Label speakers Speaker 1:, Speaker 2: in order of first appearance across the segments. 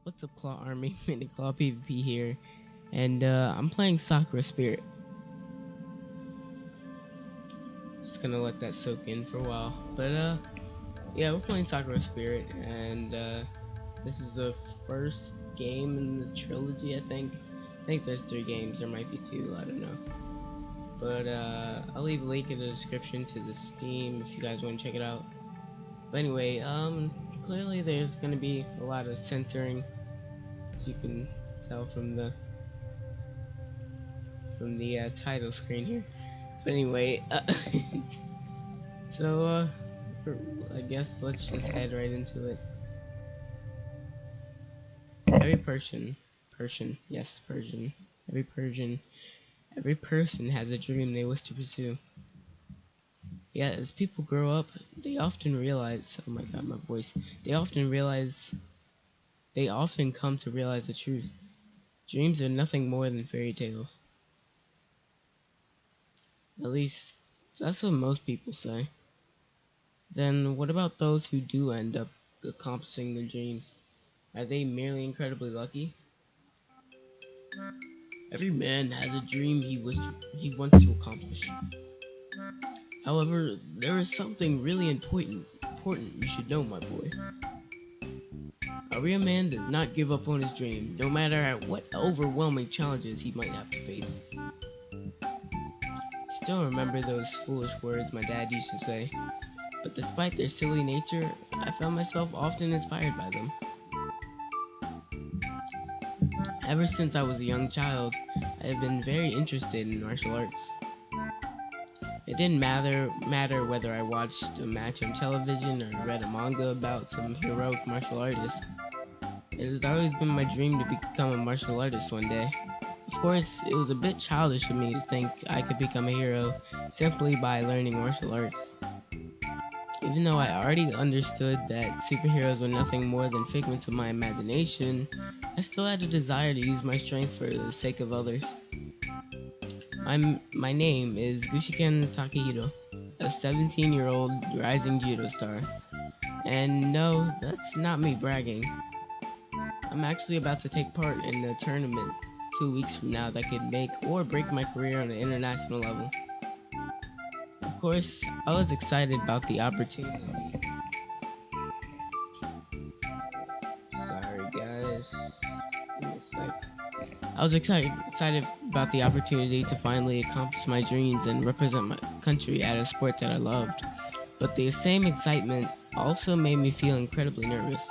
Speaker 1: What's up, Claw Army? Mini Claw PvP here, and I'm playing Sakura Spirit. Just gonna let that soak in for a while, but yeah, we're playing Sakura Spirit, and this is the first game in the trilogy. I think there's 3 games. There might be 2. I don't know, but I'll leave a link in the description to the Steam if you guys want to check it out. But anyway, clearly there's gonna be a lot of censoring, as you can tell from the title screen here. But anyway, so I guess let's just head right into it. Every every person has a dream they wish to pursue. Yet as people grow up, they often realize, oh my god, my voice. They often come to realize the truth. Dreams are nothing more than fairy tales. At least, that's what most people say. Then what about those who do end up accomplishing their dreams? Are they merely incredibly lucky? Every man has a dream he wants to accomplish. However, there is something really important you should know, my boy. A real man does not give up on his dream, no matter what overwhelming challenges he might have to face. Still remember those foolish words my dad used to say, but despite their silly nature, I found myself often inspired by them. Ever since I was a young child, I have been very interested in martial arts. It didn't matter whether I watched a match on television or read a manga about some heroic martial artist. It has always been my dream to become a martial artist one day. Of course, it was a bit childish of me to think I could become a hero simply by learning martial arts. Even though I already understood that superheroes were nothing more than figments of my imagination, I still had a desire to use my strength for the sake of others. My name is Gushiken Takehiro, a 17-year-old rising judo star. And no, that's not me bragging. I'm actually about to take part in a tournament 2 weeks from now that could make or break my career on an international level. Of course, I was excited about the opportunity. Sorry guys. Give me a sec. I was excited about the opportunity to finally accomplish my dreams and represent my country at a sport that I loved. But the same excitement also made me feel incredibly nervous.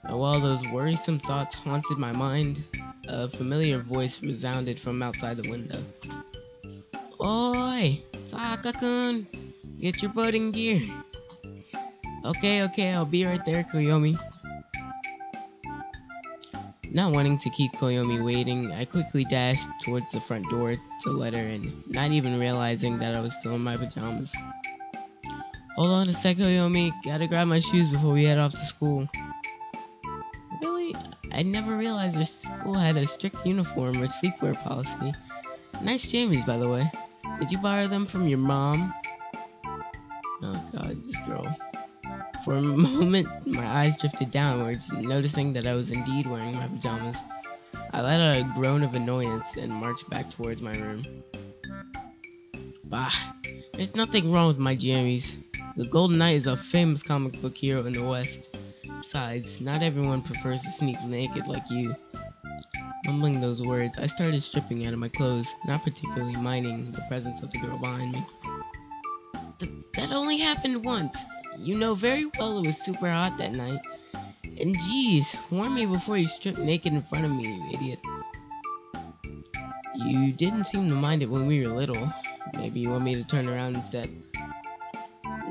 Speaker 1: And while those worrisome thoughts haunted my mind, a familiar voice resounded from outside the window. Oi! Taka-kun! Get your butt in gear! Okay, I'll be right there, Koyomi. Not wanting to keep Koyomi waiting, I quickly dashed towards the front door to let her in, not even realizing that I was still in my pajamas. Hold on a sec, Koyomi. Gotta grab my shoes before we head off to school. Really? I never realized their school had a strict uniform or sleepwear policy. Nice jammies, by the way. Did you borrow them from your mom? Oh god, this girl. For a moment, my eyes drifted downwards, noticing that I was indeed wearing my pajamas. I let out a groan of annoyance and marched back towards my room. Bah, there's nothing wrong with my jammies. The Golden Knight is a famous comic book hero in the West. Besides, not everyone prefers to sneak naked like you. Mumbling those words, I started stripping out of my clothes, not particularly minding the presence of the girl behind me. That only happened once. You know very well it was super hot that night. And geez, warn me before you strip naked in front of me, you idiot. You didn't seem to mind it when we were little. Maybe you want me to turn around instead.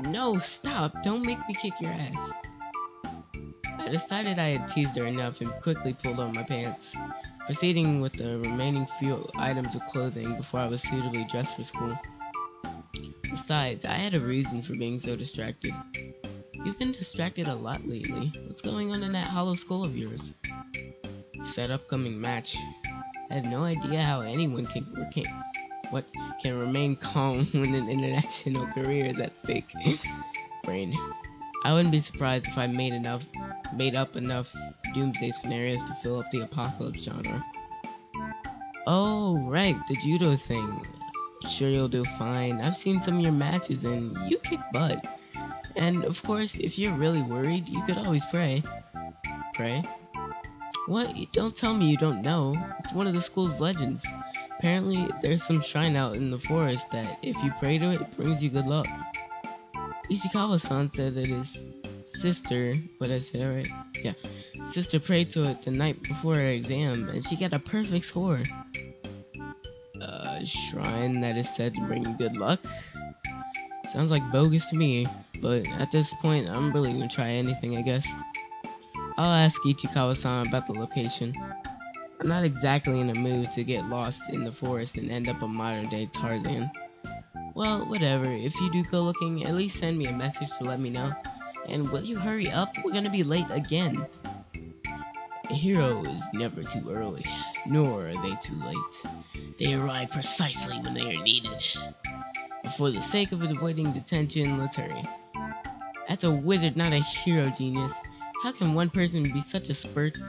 Speaker 1: No, stop! Don't make me kick your ass. I decided I had teased her enough and quickly pulled on my pants, proceeding with the remaining few items of clothing before I was suitably dressed for school. Besides, I had a reason for being so distracted. You've been distracted a lot lately. What's going on in that hollow skull of yours? Said upcoming match. I have no idea how anyone can remain calm when an international career is at stake. Brain. I wouldn't be surprised if I made up enough doomsday scenarios to fill up the apocalypse genre. Oh, right, the judo thing. Sure you'll do fine. I've seen some of your matches and you kick butt. And of course, if you're really worried, you could always pray. Pray? What? Don't tell me you don't know. It's one of the school's legends. Apparently, there's some shrine out in the forest that if you pray to it, it brings you good luck. Ishikawa-san said that his sister, what I said, alright? Yeah. Sister prayed to it the night before her exam, and she got a perfect score. A shrine that is said to bring you good luck? Sounds like bogus to me, but at this point, I'm really gonna try anything, I guess. I'll ask Ichikawa-san about the location. I'm not exactly in a mood to get lost in the forest and end up a modern-day Tarzan. Well, whatever, if you do go looking, at least send me a message to let me know. And will you hurry up? We're gonna be late again. A hero is never too early, nor are they too late. They arrive precisely when they are needed. But for the sake of avoiding detention, let's hurry. That's a wizard, not a hero, genius. How can one person be such a sports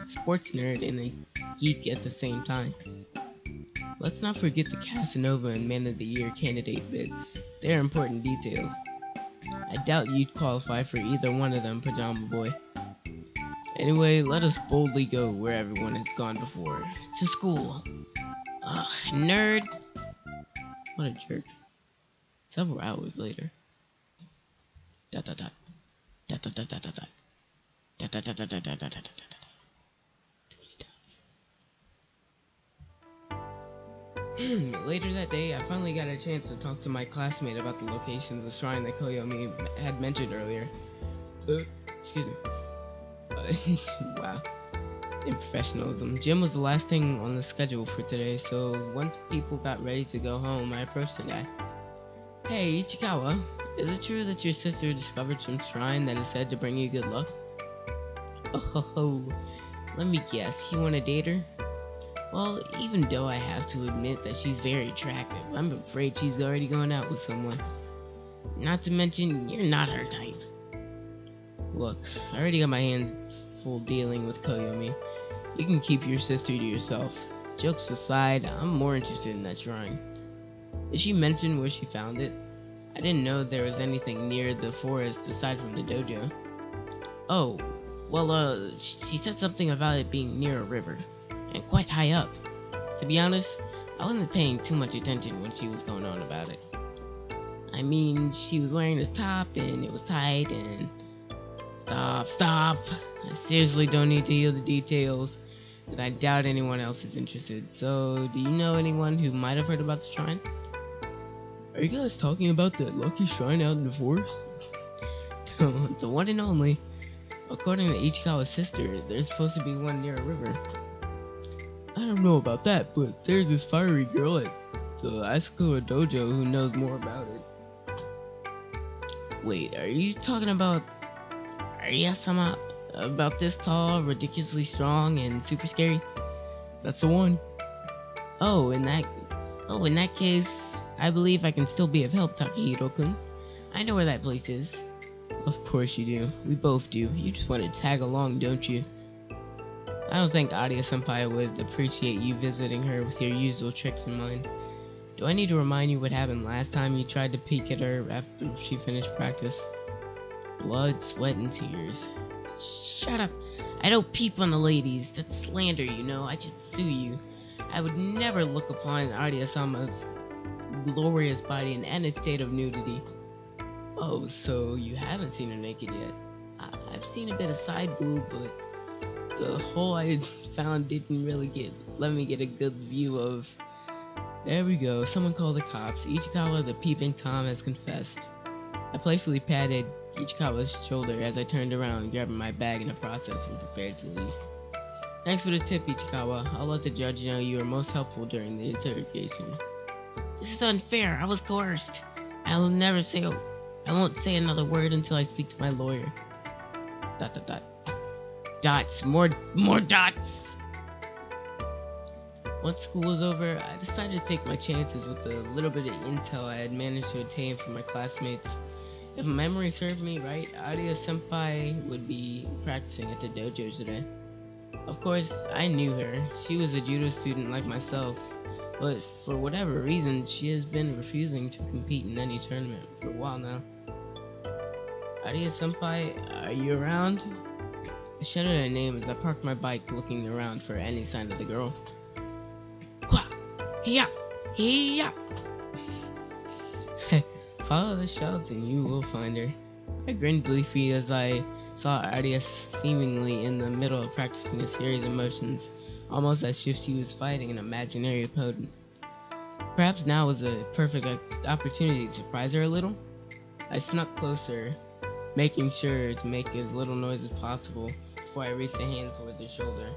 Speaker 1: nerd and a geek at the same time? Let's not forget the Casanova and Man of the Year candidate bits. They're important details. I doubt you'd qualify for either one of them, Pajama Boy. Anyway, let us boldly go where everyone has gone before. To school. Ugh, nerd. What a jerk. Several hours later. Dot dot dot. Dot dot dot dot dot dot. Dot dot dot dot dot dot dot dot. Too many dots. Later that day, I finally got a chance to talk to my classmate about the location of the shrine that Koyomi had mentioned earlier. Excuse me. Wow. Improfessionalism. Gym was the last thing on the schedule for today, so once people got ready to go home, I approached the guy. Hey, Ichikawa, is it true that your sister discovered some shrine that is said to bring you good luck? Oh ho ho, let me guess, you wanna date her? Well, even though I have to admit that she's very attractive, I'm afraid she's already going out with someone. Not to mention, you're not her type. Look, I already got my hands full dealing with Koyomi. You can keep your sister to yourself. Jokes aside, I'm more interested in that shrine. Did she mention where she found it? I didn't know there was anything near the forest aside from the dojo. Oh, well, she said something about it being near a river, and quite high up. To be honest, I wasn't paying too much attention when she was going on about it. I mean, she was wearing this top, and it was tight, and... Stop. I seriously don't need to hear the details, and I doubt anyone else is interested. So, do you know anyone who might have heard about the shrine? Are you guys talking about that lucky shrine out in the forest? The one and only. According to Ichikawa's sister, there's supposed to be one near a river. I don't know about that, but there's this fiery girl at the Sakura dojo who knows more about it. Wait, are you talking about Arya-sama? About this tall, ridiculously strong, and super scary? That's the one. Oh, in that case, I believe I can still be of help, Takahiro-kun. I know where that place is. Of course you do. We both do. You just want to tag along, don't you? I don't think Arya-senpai would appreciate you visiting her with your usual tricks in mind. Do I need to remind you what happened last time you tried to peek at her after she finished practice? Blood, sweat, and tears. Shut up. I don't peep on the ladies. That's slander, you know. I should sue you. I would never look upon Arya-sama's glorious body in any state of nudity. Oh, so you haven't seen her naked yet? I've seen a bit of side boob, but the hole I found didn't really let me get a good view of. There we go. Someone call the cops. Ichikawa the peeping Tom has confessed. I playfully patted Ichikawa's shoulder as I turned around, grabbing my bag in the process and prepared to leave. Thanks for the tip, Ichikawa. I'll let the judge know you were most helpful during the interrogation. This is unfair. I was coerced. I won't say another word until I speak to my lawyer. ... Dots. More dots. Once school was over, I decided to take my chances with the little bit of intel I had managed to obtain from my classmates If memory served me right, Aria Senpai would be practicing at the dojo today. Of course, I knew her. She was a judo student like myself, but for whatever reason, she has been refusing to compete in any tournament for a while now. Aria Senpai, are you around? I shouted her name as I parked my bike looking around for any sign of the girl. Hua! Hiya! Hiya! Follow the shouts and you will find her. I grinned gleefully as I saw Aria seemingly in the middle of practicing a series of motions, almost as if she was fighting an imaginary opponent. Perhaps now was a perfect opportunity to surprise her a little. I snuck closer, making sure to make as little noise as possible before I reached a hand toward her shoulder.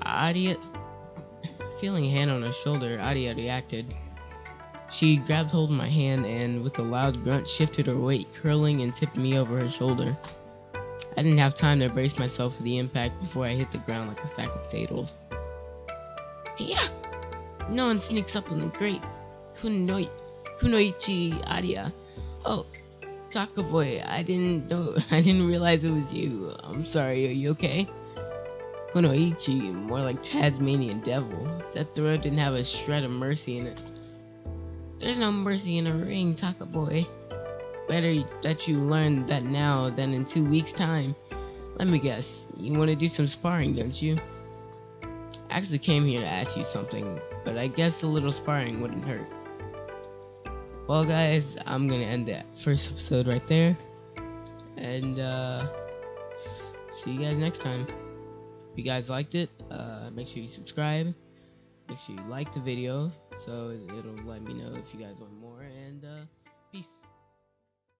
Speaker 1: Aria, feeling a hand on her shoulder, Aria reacted. She grabbed hold of my hand and, with a loud grunt, shifted her weight, curling and tipped me over her shoulder. I didn't have time to brace myself for the impact before I hit the ground like a sack of potatoes. Yeah! No one sneaks up on the great Kunoichi Aria. Oh, Taco Boy, I didn't realize it was you. I'm sorry, are you okay? Kunoichi, more like Tasmanian devil. That throw didn't have a shred of mercy in it. There's no mercy in a ring, Taco Boy. Better that you learn that now than in 2 weeks' time. Let me guess, you want to do some sparring, don't you? I actually came here to ask you something, but I guess a little sparring wouldn't hurt. Well guys, I'm gonna end that first episode right there. And see you guys next time. If you guys liked it, make sure you subscribe. Make sure you like the video so it'll let me know if you guys want more. And peace.